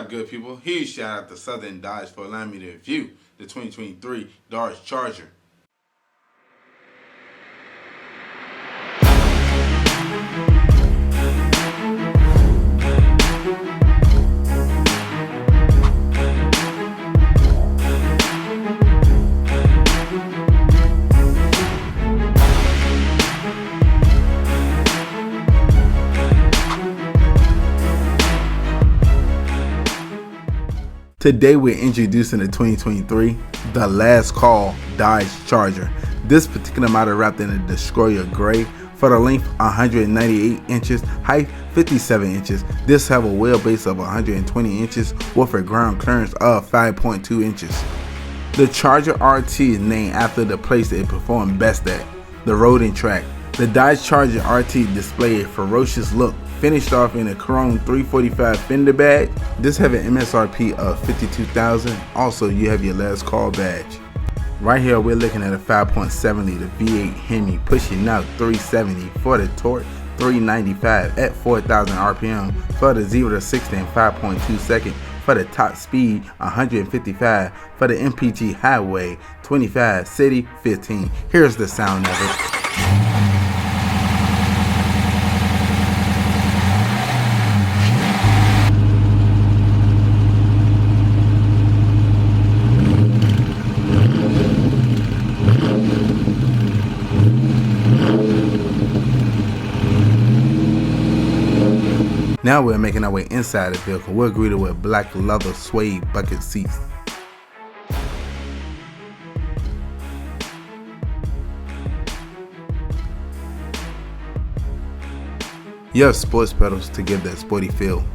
out, good people? Huge shout out to Southern Dodge for allowing me to review the 2023 Dodge Charger. Today we're introducing the 2023 The Last Call Dodge Charger. This particular model wrapped in a Destroyer Gray. For the length 198 inches, height 57 inches. This have a wheelbase of 120 inches with a ground clearance of 5.2 inches. The Charger RT is named after the place it performed best at, the road and track. The Dodge Charger RT display a ferocious look, finished off in a chrome 345 fender badge. This have an MSRP of $52,000. Also, you have your last call badge. Right here, we're looking at a 5.7 liter V8 HEMI pushing out 370 for the torque, 395 at 4,000 RPM for the 0 to 60 in 5.2 seconds. For the top speed, 155. For the MPG highway, 25. City, 15. Here's the sound of it. Now we're making our way inside the vehicle. We're greeted with black leather suede bucket seats. You have sports pedals to give that sporty feel.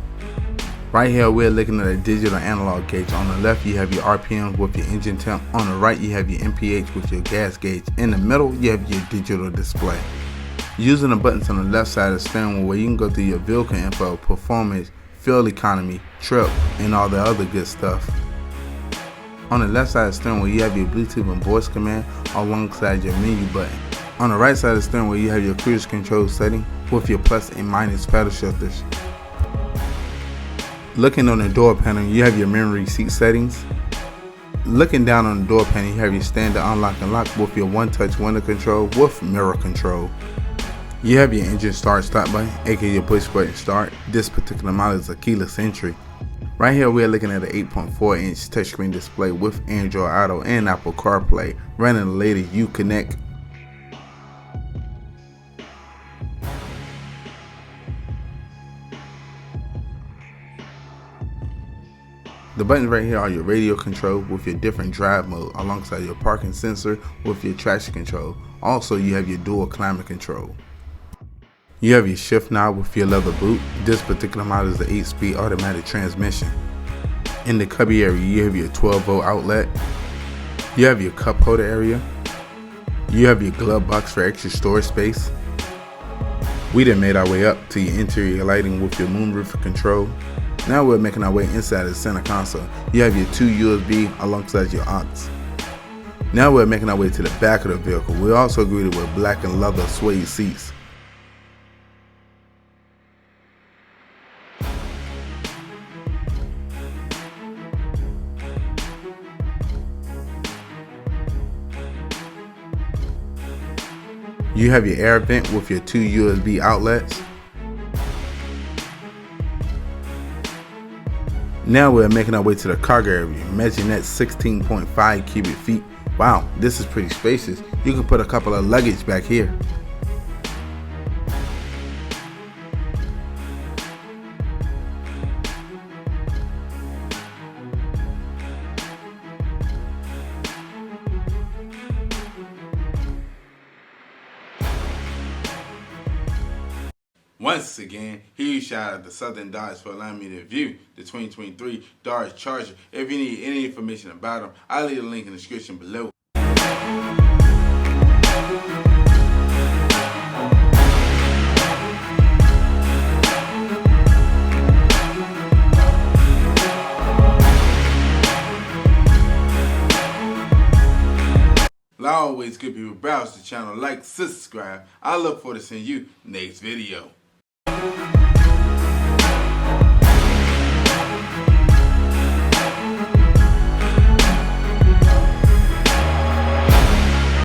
Right here we're looking at a digital analog gauge. On the left you have your RPM with your engine temp. On the right you have your MPH with your gas gauge. In the middle you have your digital display. Using the buttons on the left side of the steering wheel where you can go through your vehicle info, performance, fuel economy, trip, and all the other good stuff. On the left side of the steering wheel you have your Bluetooth and voice command alongside your menu button. On the right side of the steering wheel you have your cruise control setting with your plus and minus pedal shifters. Looking on the door panel you have your memory seat settings. Looking down on the door panel you have your standard unlock and lock with your one-touch window control with mirror control. You have your engine start button, aka your push button start. This particular model is a keyless entry. Right here we are looking at an 8.4 inch touchscreen display with Android Auto and Apple CarPlay, running the latest Uconnect. The buttons right here are your radio control with your different drive mode alongside your parking sensor with your traction control. Also you have your dual climate control. You have your shift knob with your leather boot. This particular model is an 8-speed automatic transmission. In the cubby area you have your 12-volt outlet. You have your cup holder area. You have your glove box for extra storage space. We then made our way up to your interior lighting with your moonroof control. Now we're making our way inside the center console. You have your 2 USB alongside your aux. Now we're making our way to the back of the vehicle. We're also greeted with black and leather suede seats. You have your air vent with your 2 USB outlets. Now we're making our way to the cargo area, measuring that 16.5 cubic feet. Wow, this is pretty spacious. You can put a couple of luggage back here. Once again, huge shout out to Southern Dodge for allowing me to review the 2023 Dodge Charger. If you need any information about them, I'll leave a link in the description below. Like always, good people, browse the channel, like, subscribe. I look forward to seeing you next video.